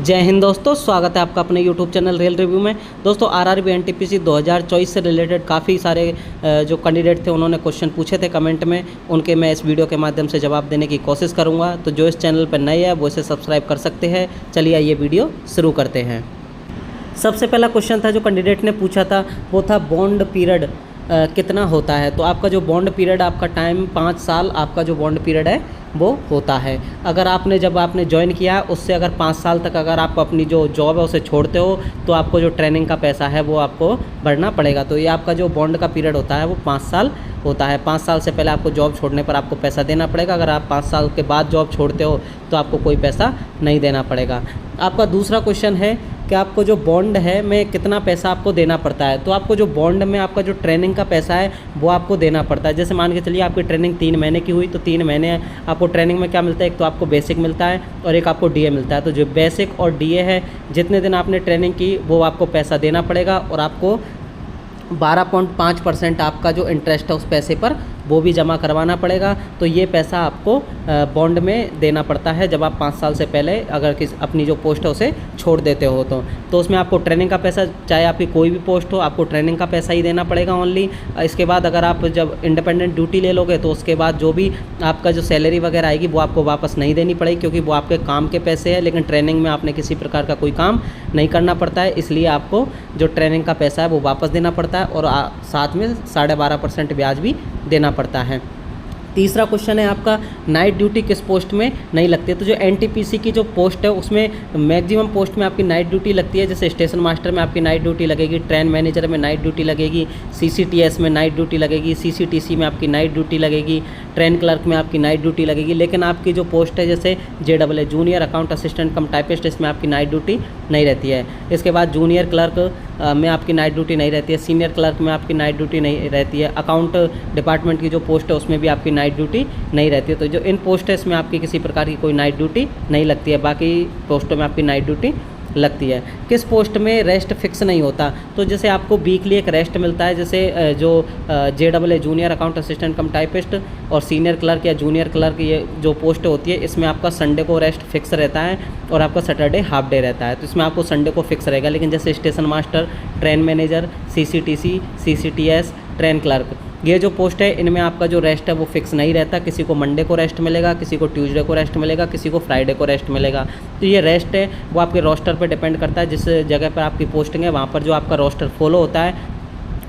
जय हिंद दोस्तों, स्वागत है आपका अपने YouTube चैनल रियल रिव्यू में। दोस्तों आरआरबी एनटीपीसी 2024 से रिलेटेड काफ़ी सारे जो कैंडिडेट थे उन्होंने क्वेश्चन पूछे थे कमेंट में, उनके मैं इस वीडियो के माध्यम से जवाब देने की कोशिश करूंगा। तो जो इस चैनल पर नए हैं वो इसे सब्सक्राइब कर सकते हैं। चलिए आइए वीडियो शुरू करते हैं। सबसे पहला क्वेश्चन था जो कैंडिडेट ने पूछा था वो था बॉन्ड पीरियड कितना होता है। तो आपका जो बॉन्ड पीरियड, आपका टाइम 5 साल आपका जो बॉन्ड पीरियड है वो होता है। अगर आपने जब आपने ज्वाइन किया उससे अगर 5 साल तक अगर आप अपनी जो जॉब है उसे छोड़ते हो तो आपको जो ट्रेनिंग का पैसा है वो आपको भरना पड़ेगा। तो ये आपका जो बॉन्ड का पीरियड होता है वो 5 साल होता है। 5 साल से पहले आपको जॉब छोड़ने पर आपको पैसा देना पड़ेगा। अगर आप 5 साल के बाद जॉब छोड़ते हो तो आपको कोई पैसा नहीं देना पड़ेगा। आपका दूसरा क्वेश्चन है कि आपको जो बॉन्ड है में कितना पैसा आपको देना पड़ता है। तो आपको जो बॉन्ड में आपका जो ट्रेनिंग का पैसा है वो आपको देना पड़ता है। जैसे मान के चलिए आपकी ट्रेनिंग 3 महीने की हुई तो 3 महीने आपको ट्रेनिंग में क्या मिलता है, एक तो आपको बेसिक मिलता है और एक आपको डीए मिलता है। तो जो बेसिक और डीए है जितने दिन आपने ट्रेनिंग की वो आपको पैसा देना पड़ेगा और आपको 12.5% आपका जो इंटरेस्ट है उस पैसे पर वो भी जमा करवाना पड़ेगा। तो ये पैसा आपको बॉन्ड में देना पड़ता है जब आप 5 साल से पहले अगर अपनी जो पोस्ट है उसे छोड़ देते हो। तो उसमें आपको ट्रेनिंग का पैसा, चाहे आपकी कोई भी पोस्ट हो, आपको ट्रेनिंग का पैसा ही देना पड़ेगा ओनली। इसके बाद अगर आप जब इंडिपेंडेंट ड्यूटी ले लोगे तो उसके बाद जो भी आपका जो सैलरी वगैरह आएगी वो आपको वापस नहीं देनी पड़ेगी, क्योंकि वो आपके काम के पैसे हैं। लेकिन ट्रेनिंग में आपने किसी प्रकार का कोई काम नहीं करना पड़ता है, इसलिए आपको जो ट्रेनिंग का पैसा है वो वापस देना पड़ता है और साथ में 12.5% ब्याज भी देना पड़ता है। तीसरा क्वेश्चन है आपका नाइट ड्यूटी किस पोस्ट में नहीं लगती है। तो जो एनटीपीसी की जो पोस्ट है उसमें मैक्सिमम पोस्ट में आपकी नाइट ड्यूटी लगती है। जैसे स्टेशन मास्टर में आपकी नाइट ड्यूटी लगेगी, ट्रेन मैनेजर में नाइट ड्यूटी लगेगी, सीसीटीएस में नाइट ड्यूटी लगेगी, सीसीटीसी में आपकी नाइट ड्यूटी लगेगी, ट्रेन क्लर्क में आपकी नाइट ड्यूटी लगेगी। लेकिन आपकी जो पोस्ट है जैसे जेडब्ल्यू जूनियर अकाउंट असिस्टेंट कम टाइपिस्ट, इसमें आपकी नाइट ड्यूटी नहीं रहती है। इसके बाद जूनियर क्लर्क में आपकी नाइट ड्यूटी नहीं रहती है, सीनियर क्लर्क में आपकी नाइट ड्यूटी नहीं रहती है, अकाउंट डिपार्टमेंट की जो पोस्ट है उसमें भी आपकी नाइट ड्यूटी नहीं रहती है। तो जो इन पोस्ट है इसमें आपकी किसी प्रकार की कोई नाइट ड्यूटी नहीं लगती है, बाकी पोस्टों में आपकी नाइट ड्यूटी लगती है। किस पोस्ट में रेस्ट फिक्स नहीं होता। तो जैसे आपको वीकली एक रेस्ट मिलता है, जैसे जो जेडब्ल्यू जूनियर अकाउंट असिस्टेंट कम टाइपिस्ट और सीनियर क्लर्क या जूनियर क्लर्क ये जो पोस्ट होती है इसमें आपका संडे को रेस्ट फिक्स रहता है और आपका सैटरडे हाफ डे रहता है। तो इसमें आपको संडे को फिक्स रहेगा। लेकिन जैसे station master, train manager, CCTC, CCTS, train clerk, ये जो पोस्ट है इनमें आपका जो रेस्ट है वो फिक्स नहीं रहता। किसी को मंडे को रेस्ट मिलेगा, किसी को ट्यूसडे को रेस्ट मिलेगा, किसी को फ्राइडे को रेस्ट मिलेगा। तो ये रेस्ट है वो आपके रोस्टर पर डिपेंड करता है। जिस जगह पर आपकी पोस्टिंग है वहाँ पर जो आपका रोस्टर फॉलो होता है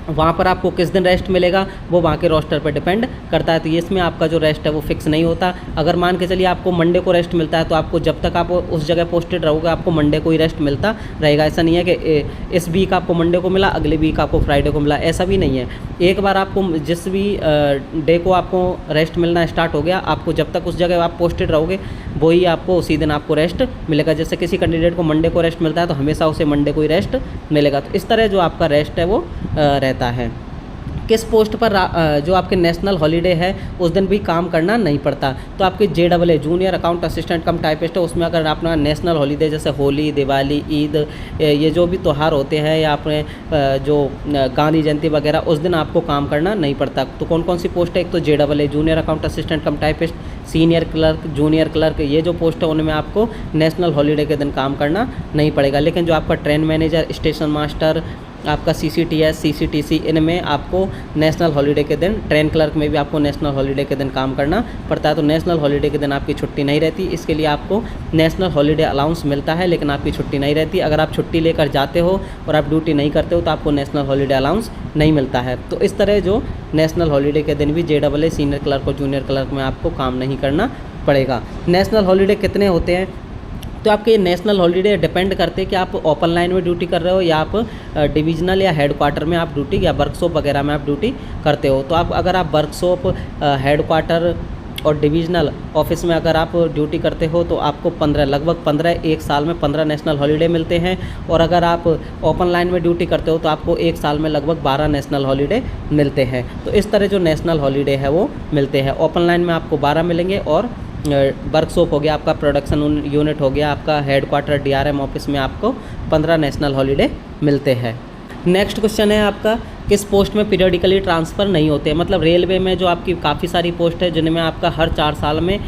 वहाँ पर आपको किस दिन रेस्ट मिलेगा वो वहाँ के रोस्टर पर डिपेंड करता है। तो ये इसमें आपका जो रेस्ट है वो फिक्स नहीं होता। अगर मान के चलिए आपको मंडे को रेस्ट मिलता है तो आपको जब तक आप उस जगह पोस्टेड रहोगे आपको मंडे को ही रेस्ट मिलता रहेगा। ऐसा नहीं है कि इस वीक आपको मंडे को मिला, अगले वीक आपको फ्राइडे को मिला, ऐसा भी नहीं है। एक बार आपको जिस भी डे को आपको रेस्ट मिलना स्टार्ट हो गया, आपको जब तक उस जगह आप पोस्टेड रहोगे वही आपको उसी दिन आपको रेस्ट मिलेगा। जैसे किसी कैंडिडेट को मंडे को रेस्ट मिलता है तो हमेशा उसे मंडे को ही रेस्ट मिलेगा। तो इस तरह जो आपका रेस्ट है वो रहता है। किस पोस्ट पर जो आपके नेशनल हॉलीडे है उस दिन भी काम करना नहीं पड़ता। तो आपके जेडब्ल्यू जूनियर अकाउंट असिस्टेंट कम टाइपिस्ट है उसमें अगर अपना नेशनल हॉलीडे जैसे होली, दिवाली, ईद, ये जो भी त्यौहार होते हैं या अपने जो गांधी जयंती वगैरह उस दिन आपको काम करना नहीं पड़ता। तो कौन कौन सी पोस्ट है, एक तो जेडब्ल्यू जूनियर अकाउंट असिस्टेंट कम typist, senior clerk, junior clerk, ये जो पोस्ट है उनमें आपको नेशनल हॉलीडे के दिन काम करना नहीं पड़ेगा। लेकिन जो आपका ट्रेन मैनेजर, स्टेशन मास्टर, आपका सीसीटीएस, सीसीटीसी, इनमें आपको नेशनल हॉलीडे के दिन, ट्रेन क्लर्क में भी आपको नेशनल हॉलीडे के दिन काम करना पड़ता है। तो नेशनल हॉलीडे के दिन आपकी छुट्टी नहीं रहती, इसके लिए आपको नेशनल हॉलीडे अलाउंस मिलता है लेकिन आपकी छुट्टी नहीं रहती। अगर आप छुट्टी लेकर जाते हो और आप ड्यूटी नहीं करते हो तो आपको नेशनल हॉलीडे अलाउंस नहीं मिलता है। तो इस तरह जो नेशनल हॉलीडे के दिन भी जेडब्ल्यू सीनियर क्लर्क और जूनियर क्लर्क में आपको काम नहीं करना पड़ेगा। नेशनल हॉलीडे कितने होते हैं। तो आपके नेशनल हॉलीडे डिपेंड करते हैं कि आप ओपन लाइन में ड्यूटी कर रहे हो या आप डिविजनल या हेड क्वार्टर में आप ड्यूटी या वर्कशॉप वगैरह में आप ड्यूटी करते हो। तो अगर आप वर्कशॉप, हेड क्वार्टर और डिविजनल ऑफिस में अगर आप ड्यूटी करते हो तो आपको लगभग 15 एक साल में 15 नेशनल हॉलीडे मिलते हैं। और अगर आप ओपन लाइन में ड्यूटी करते हो तो आपको एक साल में लगभग 12 नेशनल हॉलीडे मिलते हैं। तो इस तरह जो नेशनल हॉलीडे है वो मिलते हैं। ओपन लाइन में आपको 12 मिलेंगे और वर्कशॉप हो गया, आपका प्रोडक्शन यूनिट हो गया, आपका हेड क्वार्टर डीआरएम ऑफिस में आपको 15 नेशनल हॉलीडे मिलते हैं। नेक्स्ट क्वेश्चन है आपका किस पोस्ट में पीरियडिकली ट्रांसफ़र नहीं होते। मतलब रेलवे में जो आपकी काफ़ी सारी पोस्ट है जिनमें आपका हर 4 साल में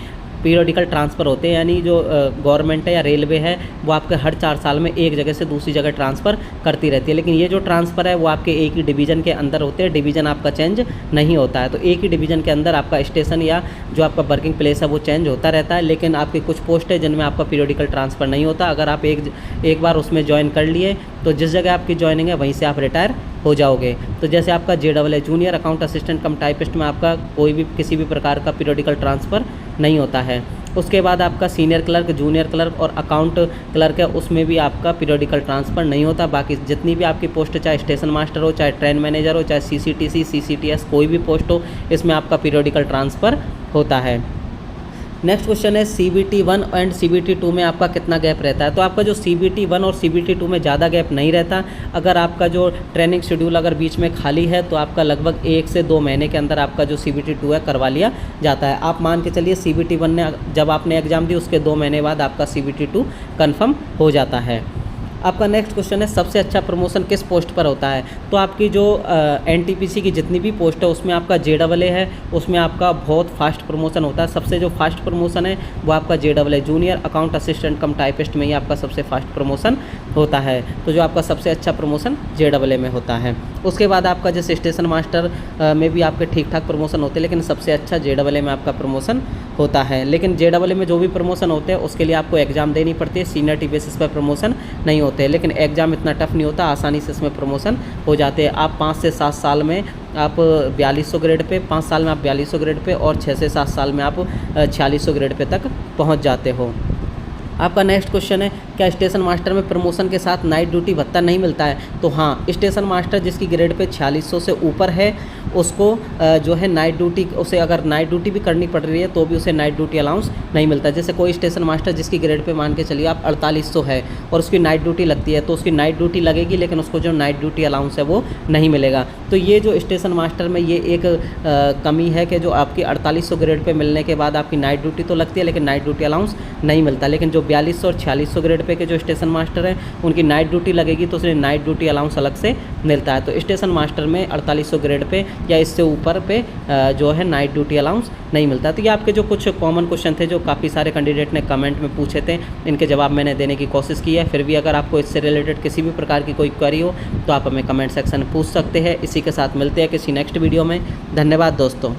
पीरियडिकल ट्रांसफ़र होते हैं, यानी जो गवर्नमेंट है या रेलवे है वो आपके हर 4 साल में एक जगह से दूसरी जगह ट्रांसफ़र करती रहती है। लेकिन ये जो ट्रांसफ़र है वो आपके एक ही डिवीज़न के अंदर होते हैं, डिवीज़न आपका चेंज नहीं होता है। तो एक ही डिवीज़न के अंदर आपका स्टेशन या जो आपका वर्किंग प्लेस है वो चेंज होता रहता है। लेकिन आपकी कुछ पोस्ट है जिनमें आपका पीरियडिकल ट्रांसफ़र नहीं होता। अगर आप एक बार उसमें ज्वाइन कर लिए तो जिस जगह आपकी ज्वाइनिंग है वहीं से आप रिटायर हो जाओगे। तो जैसे आपका JAA जूनियर अकाउंट असिस्टेंट कम टाइपिस्ट में आपका कोई भी किसी भी प्रकार का पीरियडिकल ट्रांसफ़र नहीं होता है। उसके बाद आपका सीनियर क्लर्क, जूनियर क्लर्क और अकाउंट क्लर्क है, उसमें भी आपका पीरियडिकल ट्रांसफ़र नहीं होता। बाकी जितनी भी आपकी पोस्ट, चाहे स्टेशन मास्टर हो, चाहे ट्रेन मैनेजर हो, चाहे CCTC, CCTS कोई भी पोस्ट हो, इसमें आपका पीरियडिकल ट्रांसफ़र होता है। नेक्स्ट क्वेश्चन है CBT 1 एंड CBT 2 में आपका कितना गैप रहता है। तो आपका जो CBT 1 और CBT 2 में ज़्यादा गैप नहीं रहता। अगर आपका जो ट्रेनिंग शेड्यूल अगर बीच में खाली है तो आपका लगभग 1 से 2 महीने के अंदर आपका जो CBT 2 है करवा लिया जाता है। आप मान के चलिए CBT 1 ने जब आपने एग्ज़ाम दी उसके 2 महीने बाद आपका CBT 2 कन्फर्म हो जाता है। आपका नेक्स्ट क्वेश्चन है सबसे अच्छा प्रमोशन किस पोस्ट पर होता है। तो आपकी जो NTPC की जितनी भी पोस्ट है उसमें आपका JAA है, उसमें आपका बहुत फास्ट प्रमोशन होता है। सबसे जो फास्ट प्रमोशन है वो आपका JAA जूनियर अकाउंट असिस्टेंट कम टाइपिस्ट में ही आपका सबसे फास्ट प्रमोशन होता है। तो जो आपका सबसे अच्छा प्रमोशन JAA में होता है। उसके बाद आपका जैसे स्टेशन मास्टर में भी आपके ठीक ठाक प्रमोशन होते हैं, लेकिन सबसे अच्छा JAA में आपका प्रमोशन होता है। लेकिन JAA में जो भी प्रमोशन होते हैं उसके लिए आपको एग्ज़ाम देनी पड़ती है, सीनियरिटी बेसिस पर प्रमोशन नहीं होते हैं। लेकिन एग्ज़ाम इतना टफ नहीं होता, आसानी से इसमें प्रमोशन हो जाते हैं। आप 5 से 7 साल में आप 4200 ग्रेड पे, 5 साल में आप 4200 ग्रेड पे और 6 से 7 साल में आप 4600 ग्रेड पे तक पहुंच जाते हो। आपका नेक्स्ट क्वेश्चन है क्या स्टेशन मास्टर में प्रमोशन के साथ नाइट ड्यूटी भत्ता नहीं मिलता है। तो हाँ, स्टेशन मास्टर जिसकी ग्रेड पे 4600 से ऊपर है उसको जो है नाइट ड्यूटी, उसे अगर नाइट ड्यूटी भी करनी पड़ रही है तो भी उसे नाइट ड्यूटी अलाउंस नहीं मिलता। जैसे कोई स्टेशन मास्टर जिसकी ग्रेड पे मान के चलिए आप 4800 है और उसकी नाइट ड्यूटी लगती है तो उसकी नाइट ड्यूटी लगेगी, लेकिन उसको जो नाइट ड्यूटी अलाउंस है वो नहीं मिलेगा। तो ये जो स्टेशन मास्टर में ये एक कमी है कि जो आपकी 4800 ग्रेड पे मिलने के बाद आपकी नाइट ड्यूटी तो लगती है लेकिन नाइट ड्यूटी अलाउंस नहीं मिलता। लेकिन जो 4200 और 4600 ग्रेड पे के जो स्टेशन मास्टर हैं उनकी नाइट ड्यूटी लगेगी तो उसमें नाइट ड्यूटी अलाउंस अलग से मिलता है। तो स्टेशन मास्टर में 4800 ग्रेड पे या इससे ऊपर पे जो है नाइट ड्यूटी अलाउंस नहीं मिलता। तो ये आपके जो कुछ कॉमन क्वेश्चन थे जो काफ़ी सारे कैंडिडेट ने कमेंट में पूछे थे, इनके जवाब मैंने देने की कोशिश की है। फिर भी अगर आपको इससे रिलेटेड किसी भी प्रकार की कोई क्वेरी हो तो आप हमें कमेंट सेक्शन में पूछ सकते हैं। इसी के साथ मिलते हैं किसी नेक्स्ट वीडियो में। धन्यवाद दोस्तों।